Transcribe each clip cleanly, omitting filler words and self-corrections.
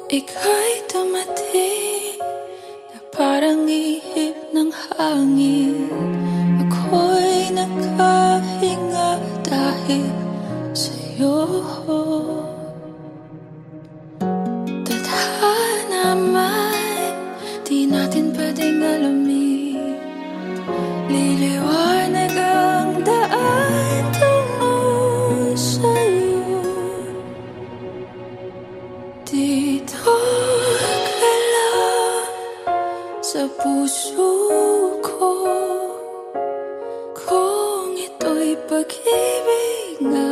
Ika'y dumating na parang ihip ng hangin. Ako'y nakahinga dahil sa'yo. Tadhana man, di natin pwedeng alamin. Liliwanag ang daan tungo sa'yo. Dito ka lang sa puso ko. Kung ito'y pag-ibig nga,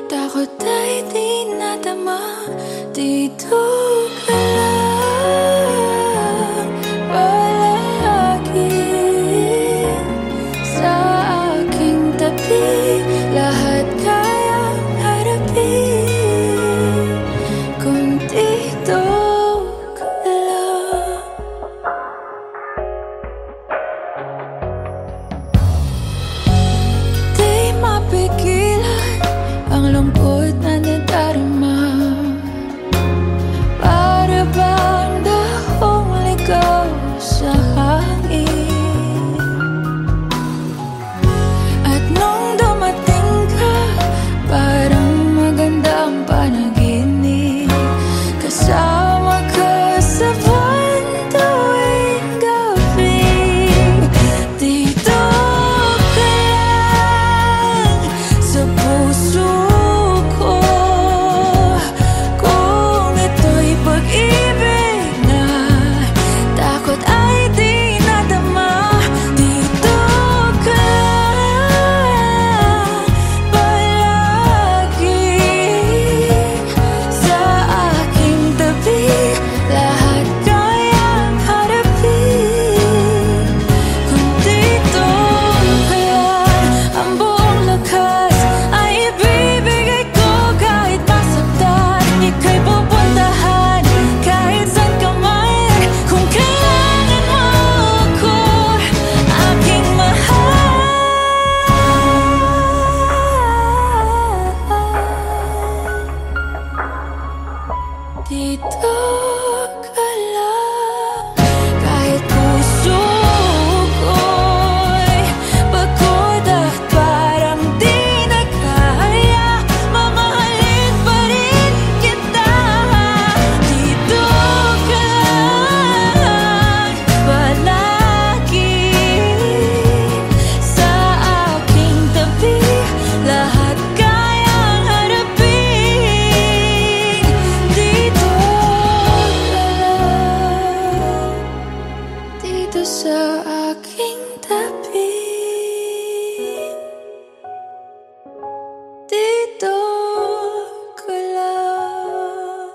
takot ay di nadama. Dito ka lang palagi sa aking tabi. Lahat kayang harapin kung dito ka lang. Di mapigilan ang lungkot na nadarama. Para bang dahong ligaw sa hangin. At nung dumating ka, parang magandang panaginip. Kasama ka sa buwan tuwing gabi. Dito ka lang sa puso ko. Kung ito'y pag-ibig na, takot ay di nadama. Dito ka lang palagi sa aking tabi. Lahat kayang harapin kung dito ka lang. Ang buong lakas ay ibibigay ko kahit masaktan. Ika'y pupuntahan kahit saan ka man. Kung kailangan mo ako, aking mahal. Dito ka lang kahit puso ko'y pagod at parang di na kaya. Mamahalin pa rin kita. Dito ka lang palagi sa aking tabi. Lahat kayang harapin. Dito ka lang, dito sa aking tabi. Dito ka lang.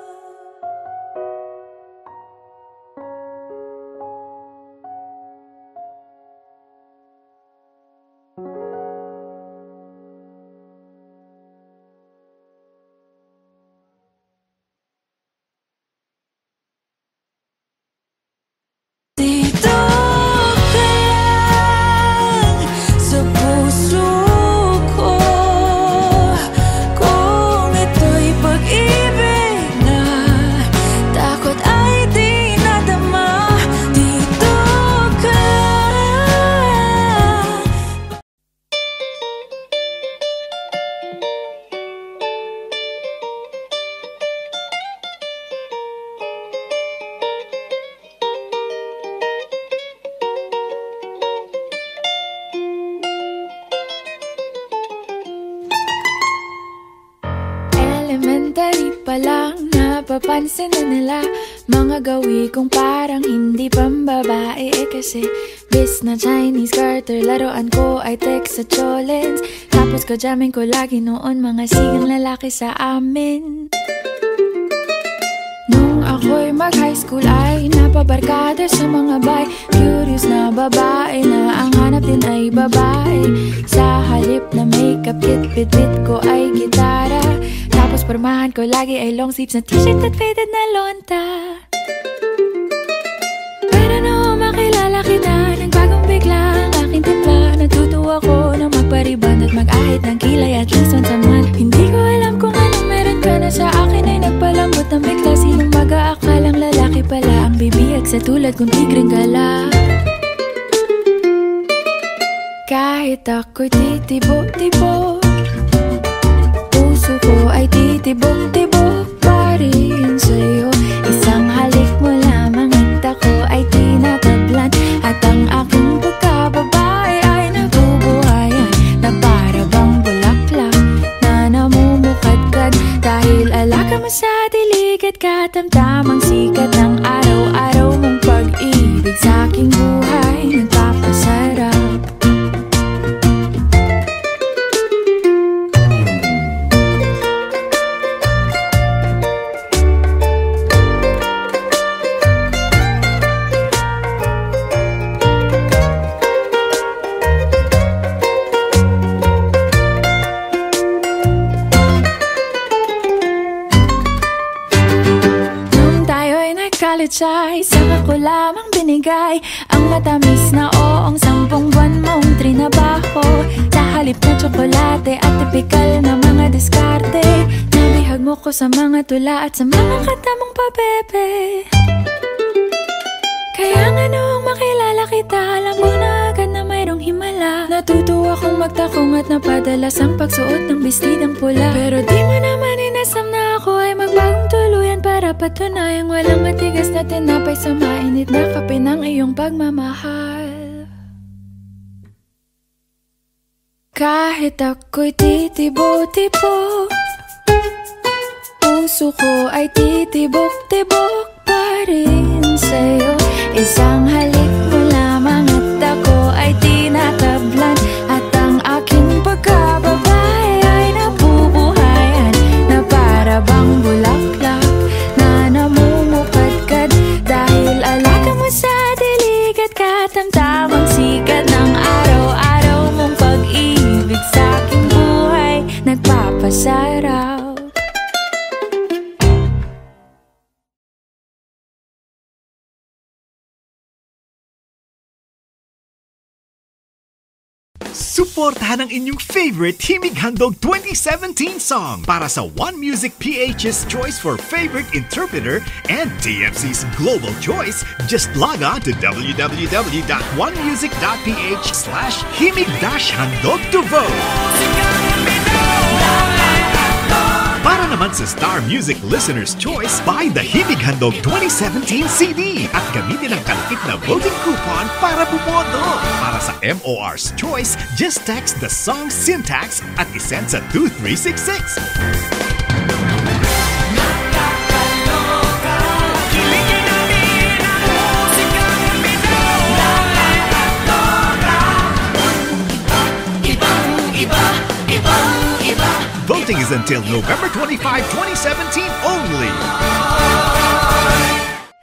Dito ka lang sa puso ko. Kung ito'y pag-ibig na, takot ay di nadama. Dito ka lang. Elementary pa lang, napapansin na nila mga gawi kong parang hindi pambabae. Kasi bis na Chinese Carter, laruan ko ay text sa cholens. Tapos kajamin ko lagi noon mga sigang lalaki sa amin. Nung ako'y mag-high school ay napabarkada sa mga bay. Curious na babae na ang hanap din ay babae. Sa halip na makeup kit, bit-bit ko ay gitara. Tapos pormahan ko lagi ay long sleeves na t-shirt at faded na lonta. Pero nung makilala kita, nagbagong bigla ang aking timpla. Natutuwa ko na magpariban at mag-ahit ng kilay at least once a month. Hindi ko alam kung anong meron ka na sa akin ay nagpalambot ng bigla. Sinong mag sa tulad kong tigreng gala. Kahit ako'y titibok-tibok, puso ko ay titibok-tibok pa rin sa'yo. Isang halik mo lamang at ako ay tinatablan, at ang aking pagkababae ay nabubuhayan na para bang bulaklak na namumukadkad. Dahil alaka mo sa dilig at katamtamang sikat ng araw-araw mong pag-ibig sa aking buhay nagpapasarap. Isang ako lamang binigay ang matamis na oong 10 buwan mong trinabaho. Sa halip na tsokolate at tipikal na mga diskarte, nabihag mo ko sa mga tula at sa mga katamong pabebe. Kaya nga noong makilala kita, alam ko na agad na mayroong himala. Natutuwa kong magtakong at napadalas ang pagsuot ng bestidang pula. Pero di mo naman inasam na ako ay magbagong tuluyan para patunayang walang matigas na tinapay sa mainit na kape ng iyong pagmamahal. Kahit ako'y titibo-tibo, puso ko ay titibok-tibok pa rin sa'yo. Isang halik mo lamang at ako ay tinatablan, at ang aking pagkababae ay nabubuhayan na para bang bulaklak na namumukadkad. Dahil alaka mo sa dilig at katamtamang sikat ng araw-araw mong pag-ibig sa aking buhay nagpapasarap. Suportahan ang inyong favorite Himig Handog 2017 song para sa One Music PH's choice for favorite interpreter and TFC's global choice. Just log on to www.onemusic.ph/himig-handog to vote. Para naman sa Star Music Listener's Choice, buy the Himig Handog 2017 CD at gamitin ang kalakip na voting coupon para bumoto. Para sa MOR's Choice, just text the song syntax at isend sa 2366. Voting is until November 25, 2017 only.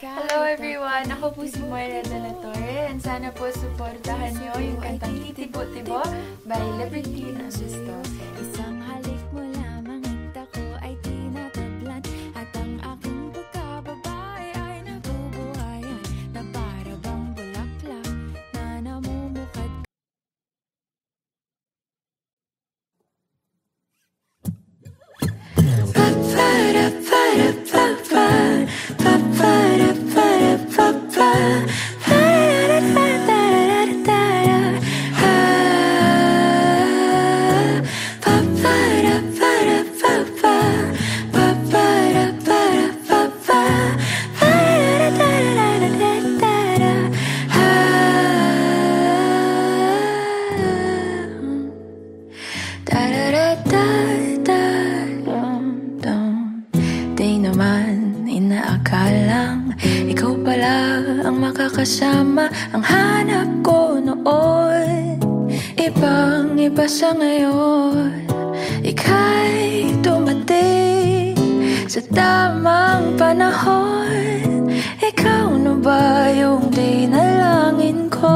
Hello everyone! Ako po si Moira de la Torre, and sana po suportahan niyo yung kantang Titibo-Tibo by Libertine Sisto. Isang halik mo lamang at ako ay tinatablan, at ang aking pagkababae ay nabubuhayan na para bang bulaklak na namumukad. Kasama ang hanap ko noon, ibang-iba sa ngayon. Ika'y dumating sa tamang panahon. Ikaw na ba yung dinalangin ko?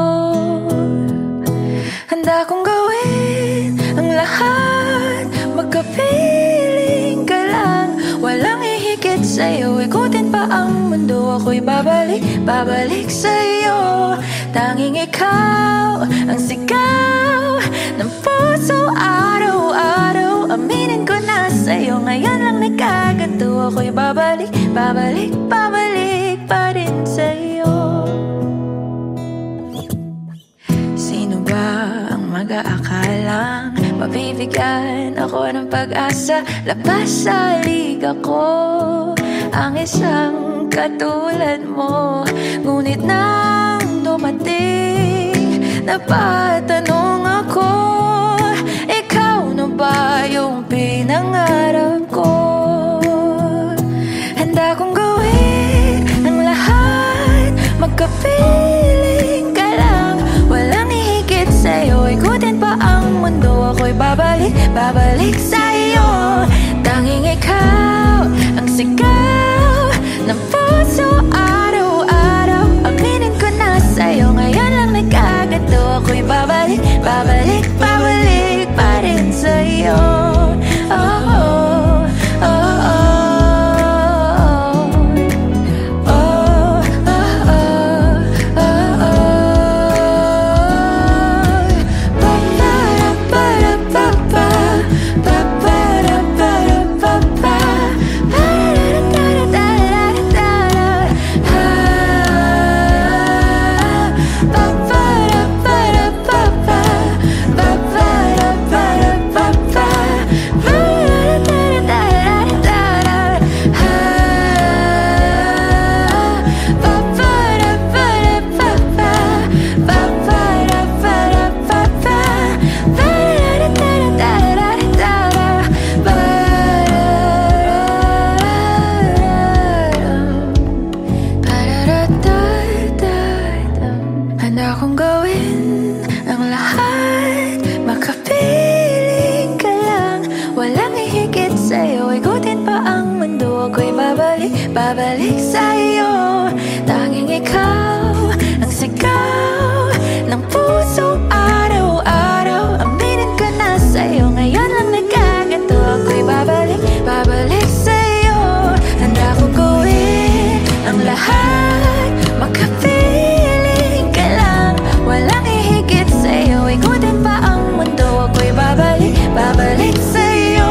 Handa kong gawin ang lahat, magkapiling ka lang. Walang ihigit sa'yo, ikutin pa ang mundo. Ako'y babalik sa'yo. Tanging ikaw ang sigaw ng puso araw-araw. Aminin ko na sa'yo, ngayon lang nagkaganto. Ako'y babalik pa rin sa'yo. mag-aakalang mabibigyan ako ng pag-asa. Labas sa liga ko ang isang katulad mo. Ngunit nang dumating, napatanong ako, ikaw na ba yung pinangarap ko? Handa kong gawin ang lahat, magkapiling ka lang. Walang hihigit sa'yo, ikutin pa ang mundo. Ako'y babalik sa'yo. Tanging ikaw ang sigaw ng puso araw-araw. Aminin ko na sa'yo, ngayon lang nagkagato. Ako'y babalik pa rin sa'yo. Oh, oh, oh, oh. Babalik sa'yo, tanging ikaw ang sigaw ng puso araw-araw. Aminin ko na sa'yo, ngayon lang nagkagato. Ako'y babalik sa'yo. Handa kong gawin ang lahat, makapiling ka lang. Walang hihigit sa'yo, ikutin pa ang mundo. Ako'y babalik sa'yo.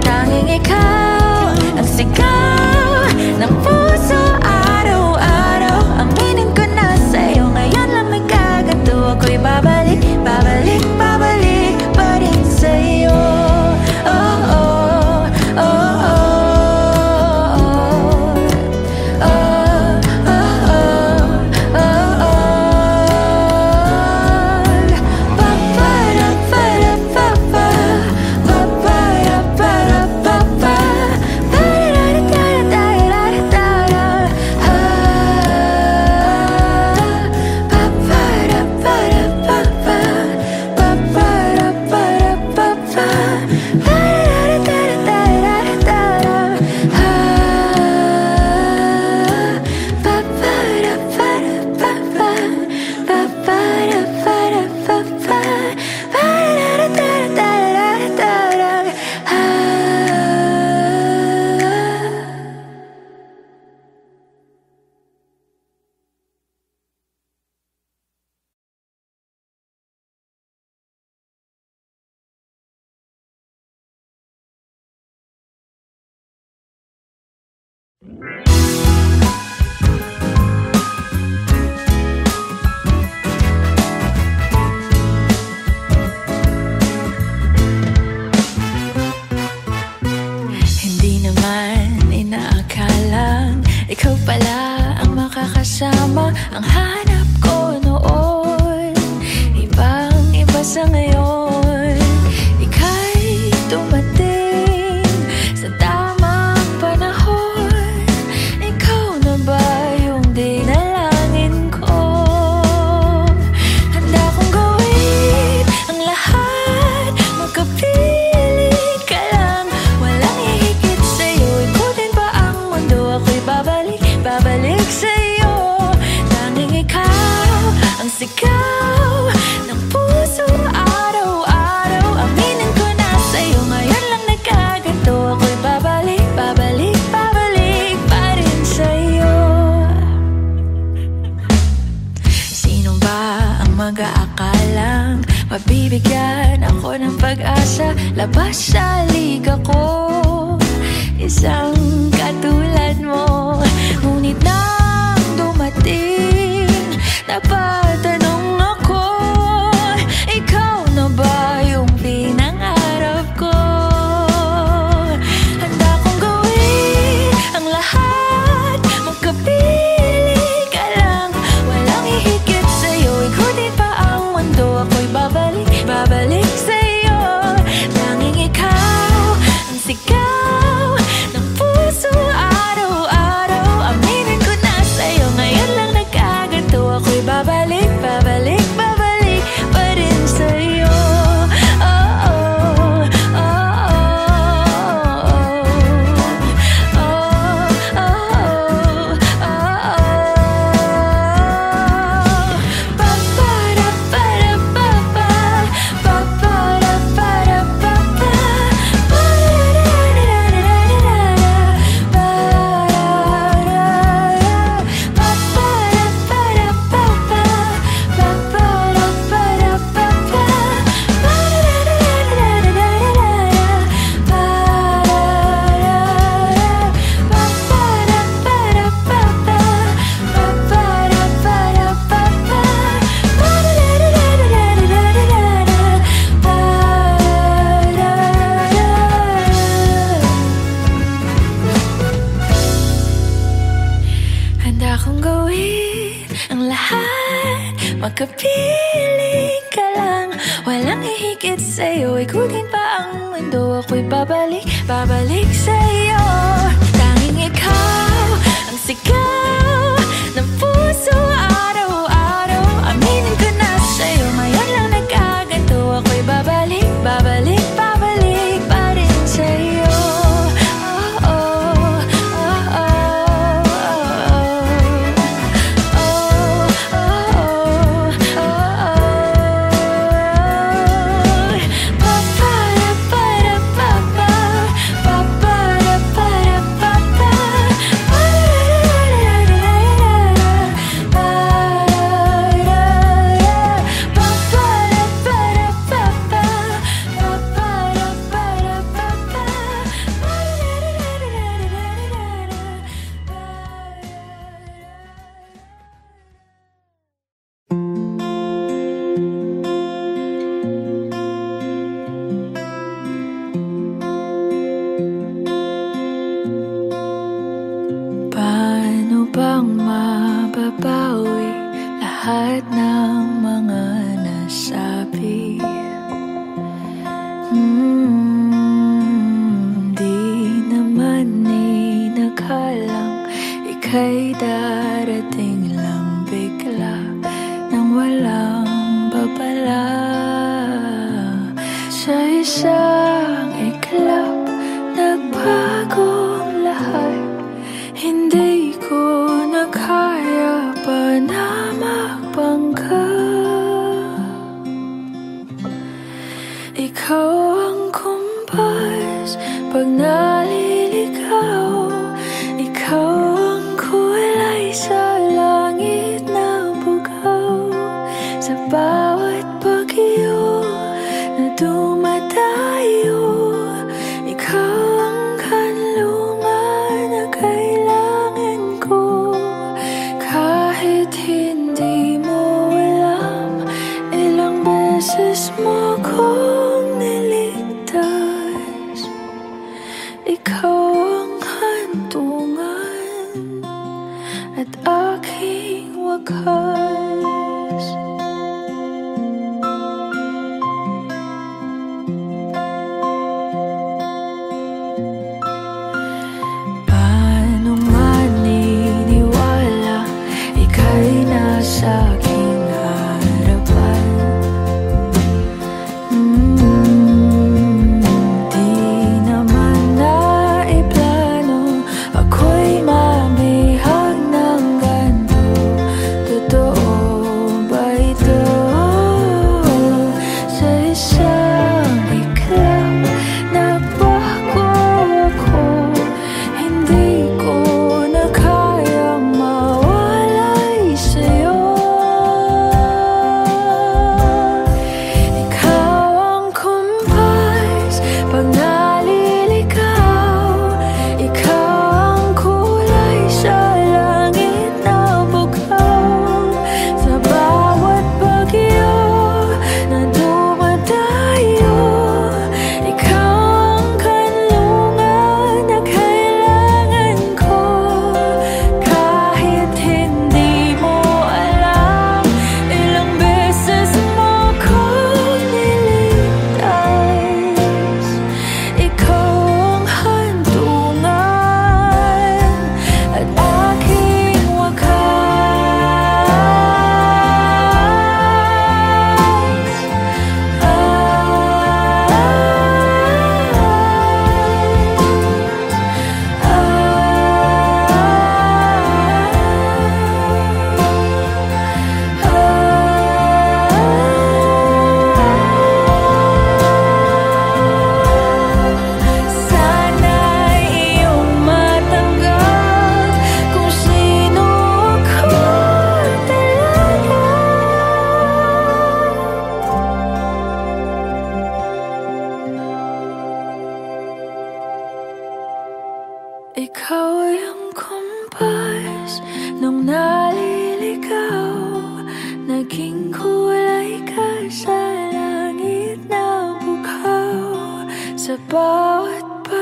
Tanging ikaw ang sigaw ng puso araw-araw. Aminin ko na sa'yo, ngayon lang nagkagato. Ako'y babalik pa rin sa'yo. Oh, oh, oh, oh. Hindi naman inaakalang ikaw pala ang makakasama. Ang hanap ko noon, ibang-iba sa ngayon. Ika'y dumating sa tamang panahon. Ikaw na ba yung dinalangin ko? Handa kong gawin ang lahat, magkapili ka lang. Walang hihigit sa'yo, ikutin pa ang mundo. Ako'y babalik sa'yo. Tanging ikaw ang sigaw ng puso araw-araw. Aminin ko na sa'yo, ngayon lang nagkagato. Ako'y babalik pa rin sa'yo. Sino ba ang mag-aakalang mabibigyan ako ng pag-asa? Labas sa liga ko, isang katulad mo. Ngunit nang dumating, napatanong ako, ikaw na gawin ang lahat, makapiling ka lang. Walang hihigit sa'yo, ikutin pa ang mundo. Ako'y babalik, babalik sa'yo. Tanging ikaw ang sigaw ng puso araw-araw. Aminin ko na sa'yo, ngayon lang nagkaganto. Ako'y babalik, babalik, babalik pa rin sa'yo.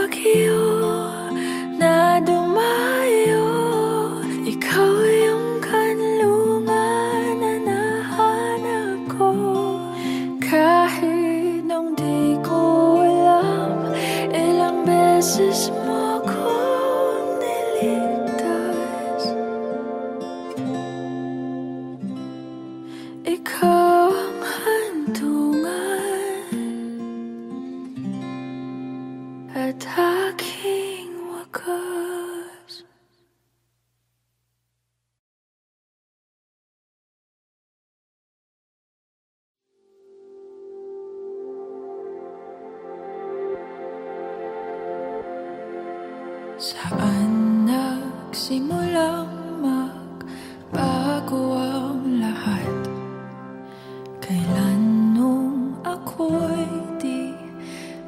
bagyo na dumayo, ikaw yung Saan nagsimulang magbago ang lahat? Kailan nung ako'y di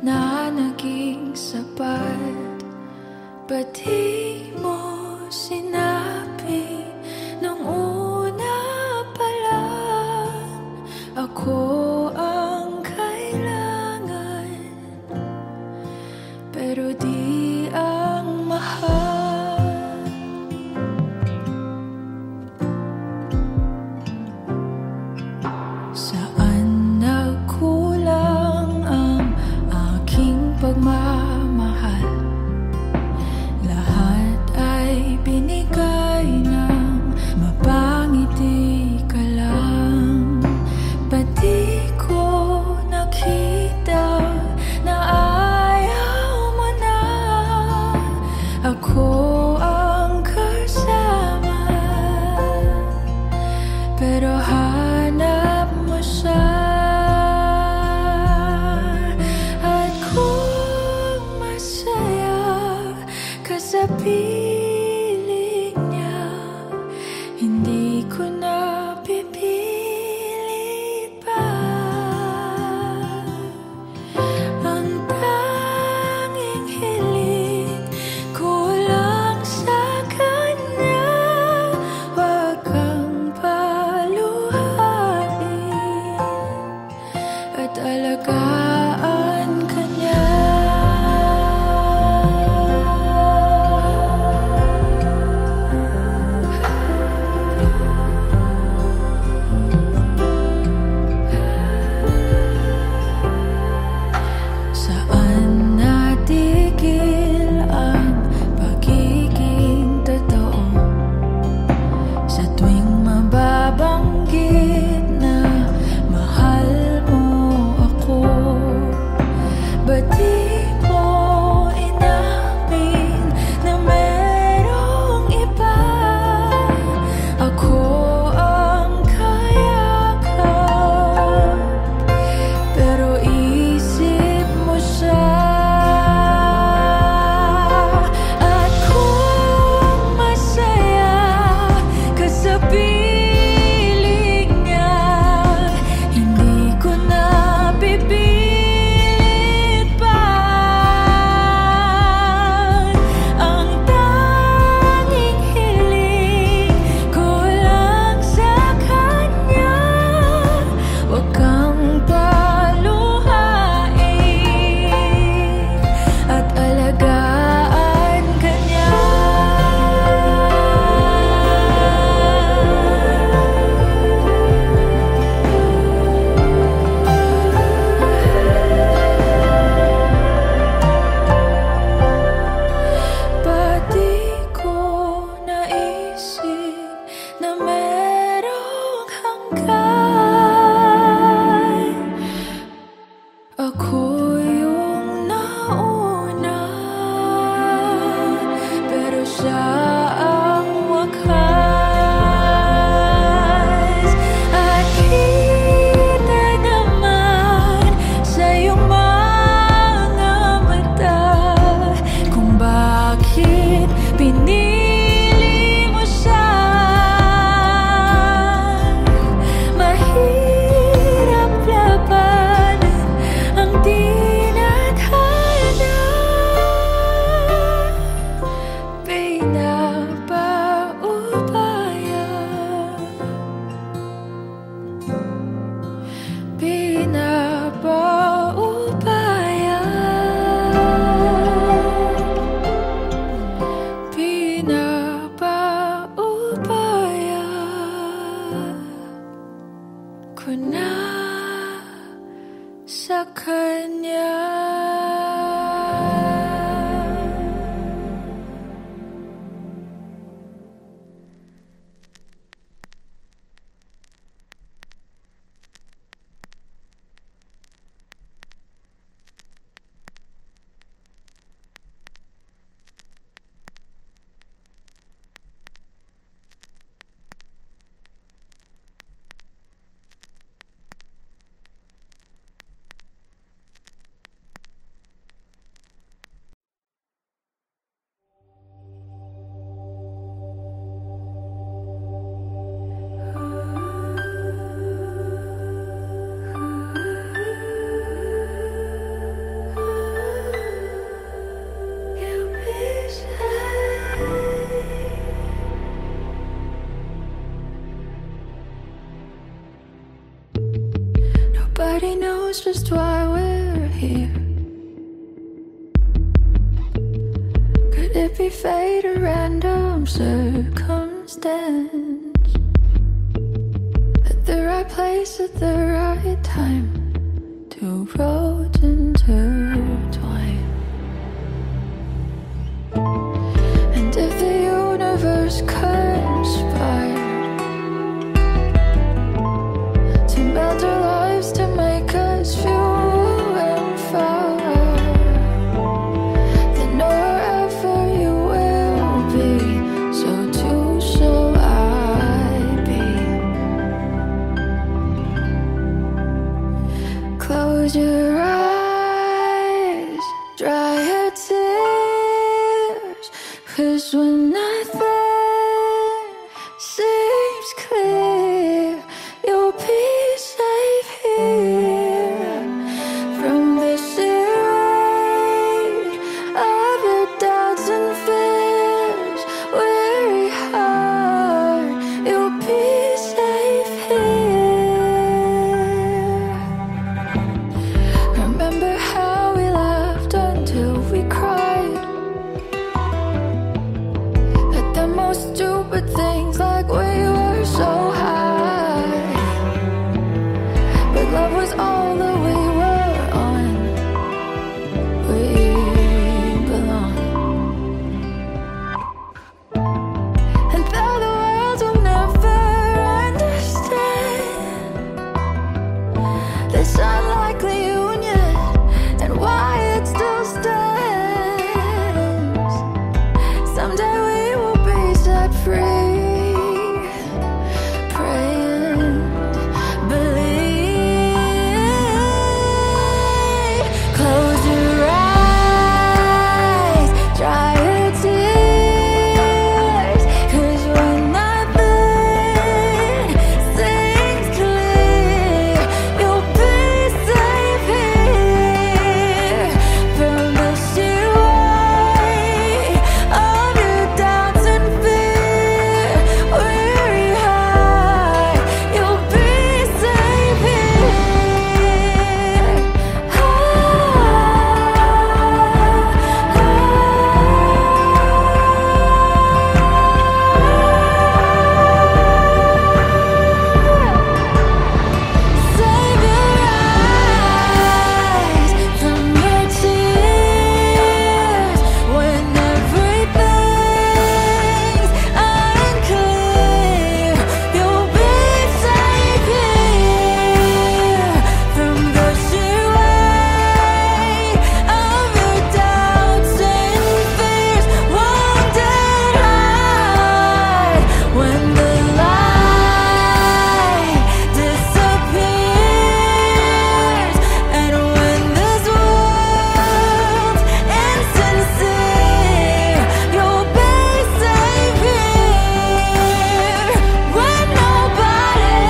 na naging sapat? Ba't di mo sinabi nung una pa lang ako ang kailangan, pero di ang mahal? Saan nagkulang ang aking pagmamahal? Lahat ay binigay ng mapangiti ka lang. Ba't di ko nakita na ayaw mo na ako ang kasama? Pero hanap mo siya, at kung masaya ka sa piling niya, hindi ko na pipilit pa. Ang tanging hiling ko lang sa kanya, wag kang paluhain at alagaan ka niya. Saan natigil ang pagiging totoo? Sa tuwing mababanggit na mahal mo ako, ba't di mo inamin na merong iba? Ako ang kayakap, pero isip mo siya. At kung masaya ka sa piling niya, hindi ko na pipilit pa. Ang tanging hiling ko lang sa kanya, wag kang paluhain at alagaan ka niya. Ba't di ko naisip na merong hanggan? Ako yung nauna, pero siya ang wakas. At kita naman sa iyong mga mata kung bakit pinili mo siya. Mahirap labanan ang tinadhana, pinag knows just why we're here. Could it be fate or random circumstance? At the right place at the right time, two roads intertwine. And if the universe conspired to melt our lives to make us few and far, then wherever you will be, so too shall I be. Close your eyes, dry your tears, 'cause when nothing seems clear, you'll be safe here from the sheer weight of your doubts and fears. Weary heart, you'll be safe here. Remember how we laughed until we cried at the most stupid things, like we were so high. But love was all that we were on. We belong. And though the world will never understand this unlikely union and why it still stands, someday we will be set free. Pray and believe. Close your eyes, dry your tears, 'cause when nothing seems clear, you'll be safe here from the sheer weight of your doubts and fear. Weary heart, you'll be safe here. Save your eyes from your tears when everything's unclear. You'll be safe here from the sheer weight of your doubts and fears. Won't it hide when the light disappears, and when this world's insincere? You'll be safe here when nobody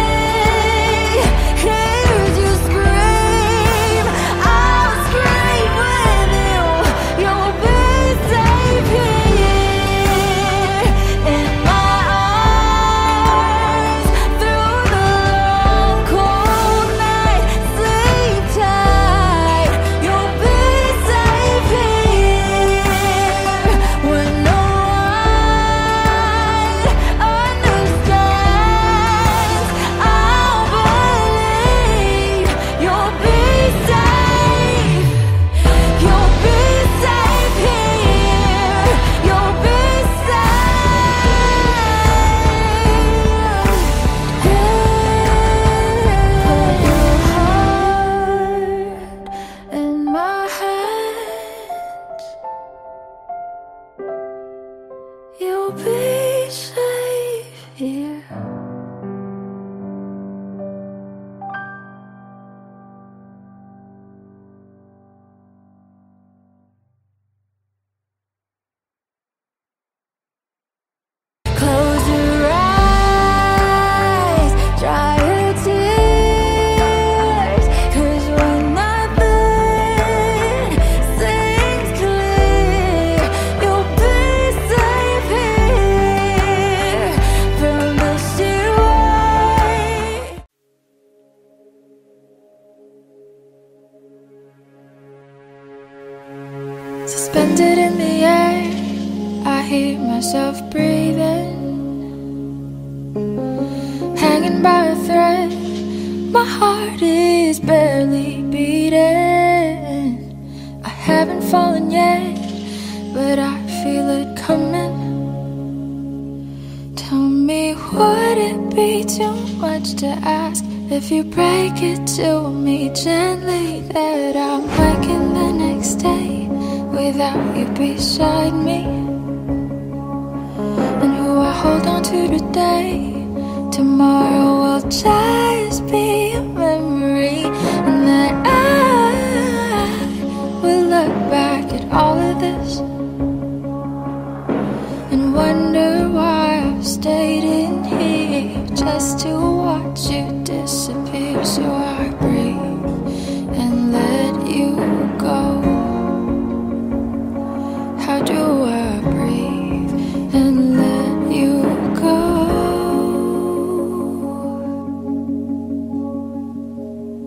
hears you scream. I'll scream with you. You'll be safe here in my arms through the long cold night. Sleep tight. You'll be safe here when no one understands. I'll believe you'll be safe. You'll be safe here. You'll be safe. Put your heart in my hands. You'll be safe here. Close your eyes, dry your tears, 'cause when nothing seems clear, you'll be safe here myself breathing, hanging by a thread. My heart is barely beating. I haven't fallen yet, but I feel it coming. Tell me, would it be too much to ask if you break it to me gently that I'm waking the next day without you beside me? And who I hold on to today, tomorrow will just be a memory, and that I will look back at all of this and wonder why I've stayed in here just to watch you disappear. So I breathe and let you go. How do I breathe and let you go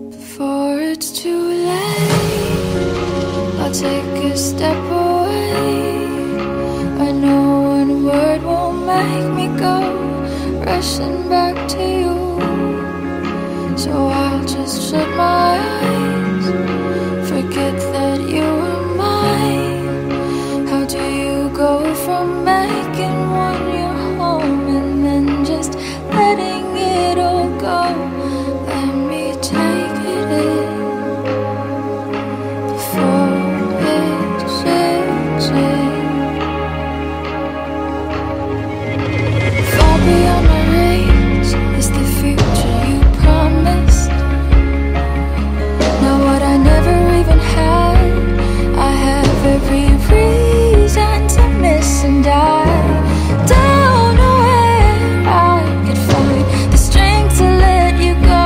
before it's too late? I'll take a step away. I know one word won't make me go rushing back to you, so I'll just shut my eyes, forget that you were mine. How do you go from making one your home and then just letting it all go? Let me take it in before it shakes it. Far beyond my reach is the future you promised. Now what I never even had, I have every reason to miss, and I don't know where I could find the strength to let you go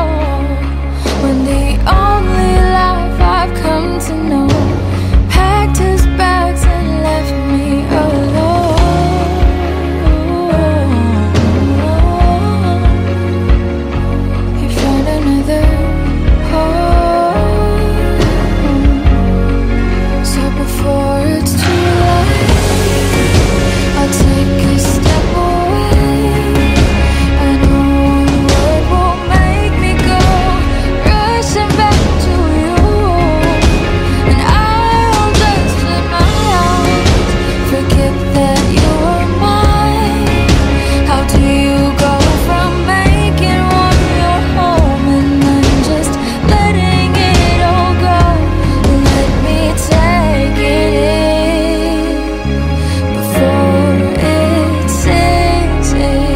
when the only life I've come to know packed his bags and left me alone. You found another home, so before it's too late, I'll take a step away. I know one word won't make me go rushing back to you, and I'll just shut my eyes, forget that you were mine. How do you go from making one your home and then just letting it all go? Let me take it in before it sinks in.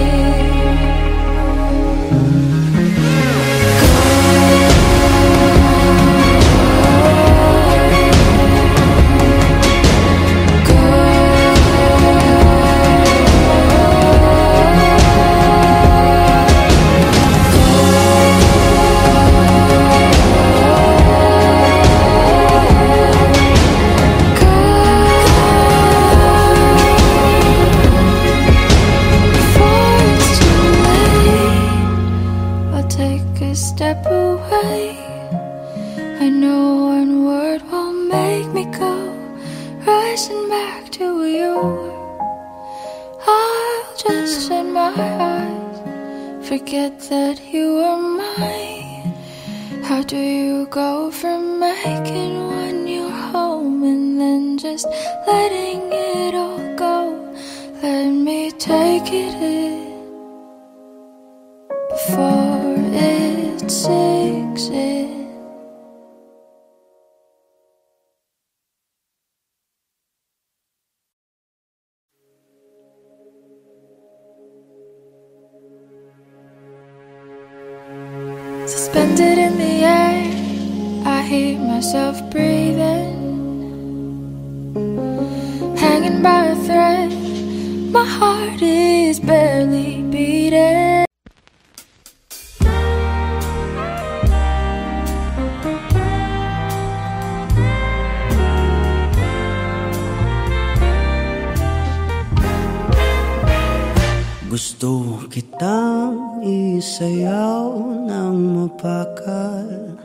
Before it's too late, I'll take a step away. I know one word won't make me go rushing back to you. I'll just shut my eyes, forget that you were mine. How do you go from making one your home and then just letting it all go? Let me take it in before it sinks in. Suspended in the air, I hear myself breathing, hanging by a thread. My heart is barely beating. Gusto kitang isayaw ng mapakal.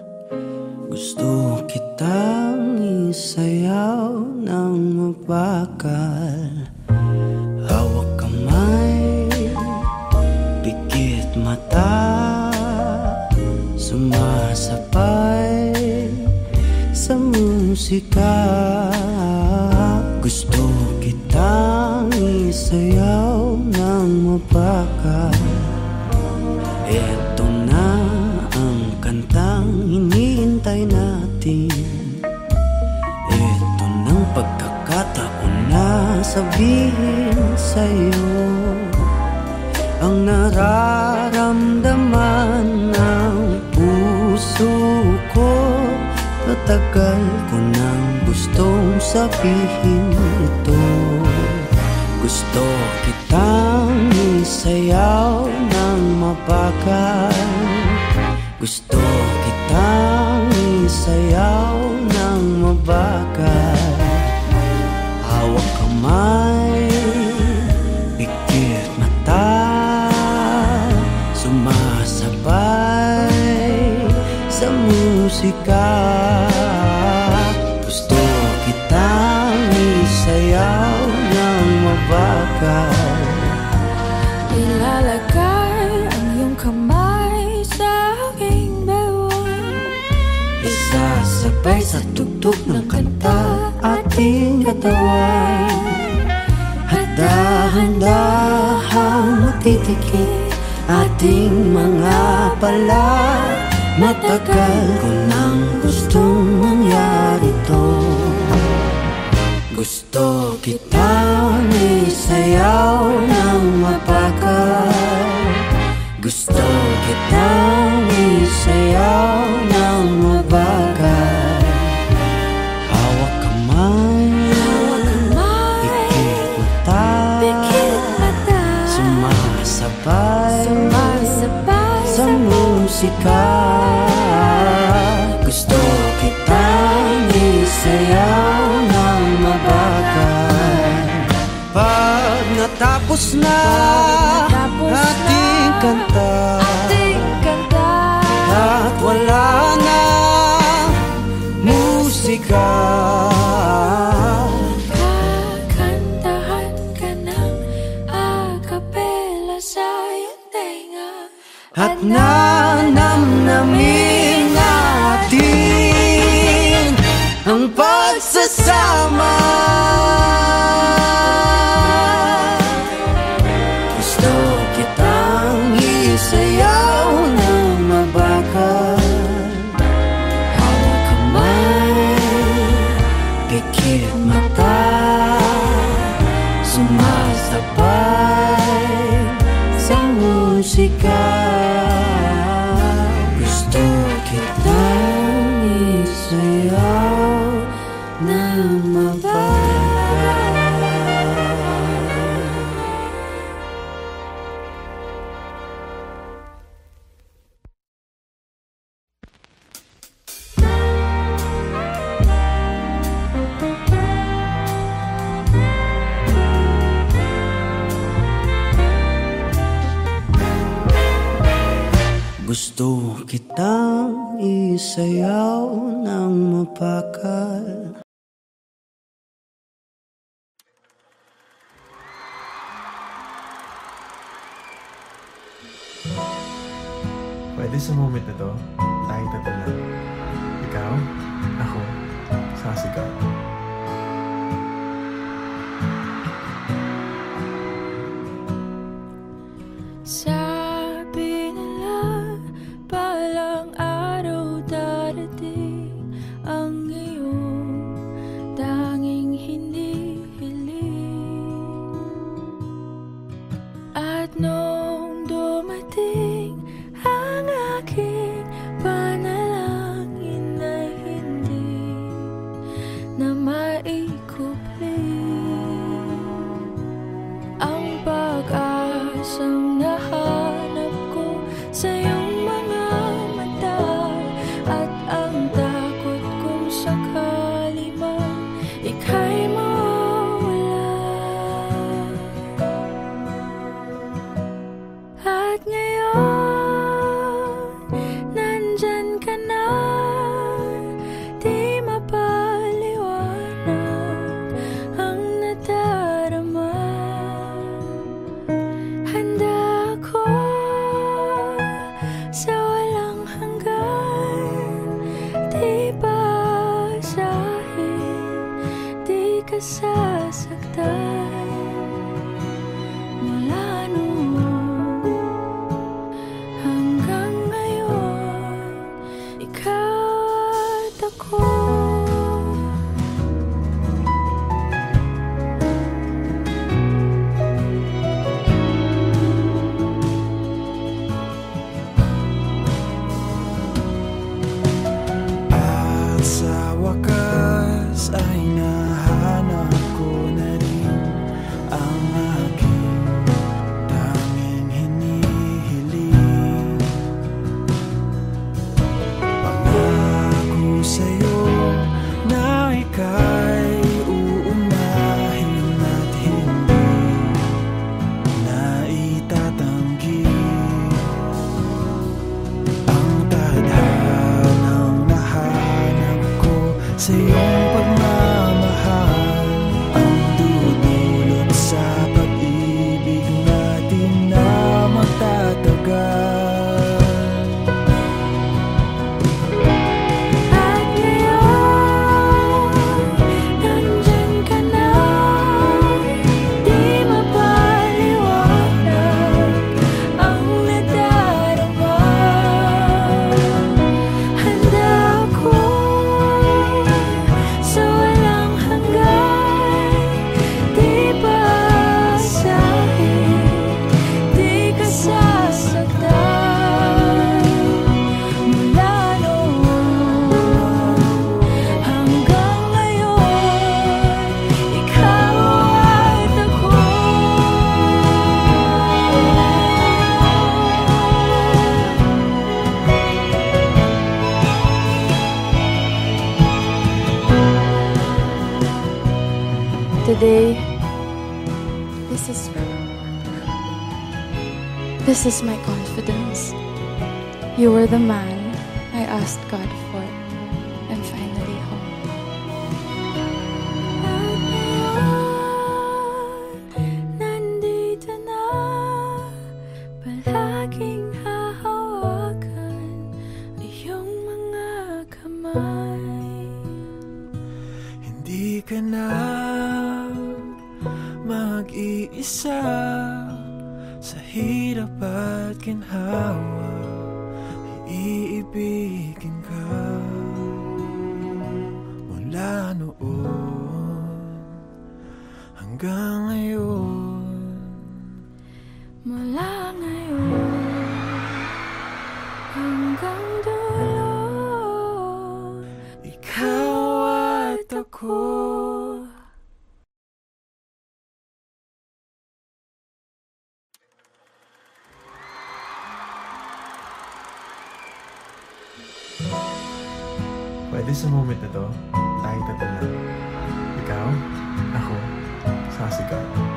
Gusto kitang isayaw ng mapakal. Hawak kita, sumasabay sa musika. Gusto kitang isayaw ng mapakal. Eto na ang kantang hinihintay natin. Eto ng pagkakataon na sabihin sa'yo ang nararamdaman ng puso ko. Matagal ko nang gustong sabihin ito. Gusto kitang isayaw ng mabagal. Gusto kitang isayaw ng mabagal. Hawak kamay, pikit mata, sumasabay sa musika. Gusto kitang isayaw ng mabagal. Ilalagay ang iyong kamay sa aking bewang. Isasabay sa tugtog ng kanta ating katawan. Handa-handahang matitikit ating mga pala. Matagal ko nang gustong mangyari to. Gusto kitang isayaw ng mabagal. Gusto kitang isayaw ng mabagal. Hawak kamay, pikit mata, sumasabay sa musika. Gusto kitang isayaw ng mabagal. Pag natapos na ating kanta, at wala na musika, kakantahan ka ng akapela sa iyong tenga. at nanamnamin natin ang pagsasama. Gusto kitang isayaw ng mabagal. Hawak kamay, pikit mata, sumasabay sa musika. Gusto kitang isayaw ng mabagal. Gusto kitang isayaw ng mabagal. Pwede sa moment na to, tayo tatlo. Ikaw, ako, sasigaw. Sabi nila, balang araw darating ang iyong tanging hinihiling. At nung dumating ang aking panalangin ay hindi na maikupli. Ang pag-asang nahanap ko sa iyong mga mata, at ang takot kung sakali man ika'y mawala. Today, this is my confidence. You were the man I asked God for. I'm finally home. Nandito na, palaging hahawakan iyong mga kamay. Hindi ka na mag-iisa sa hirap at ginhawa. Iibigin ka mula noon hanggang ngayon. Mula ngayon hanggang dulo, ikaw at ako. Pwede sa moment na to, tayo tatlo lang. Ikaw, ako, sasigaw.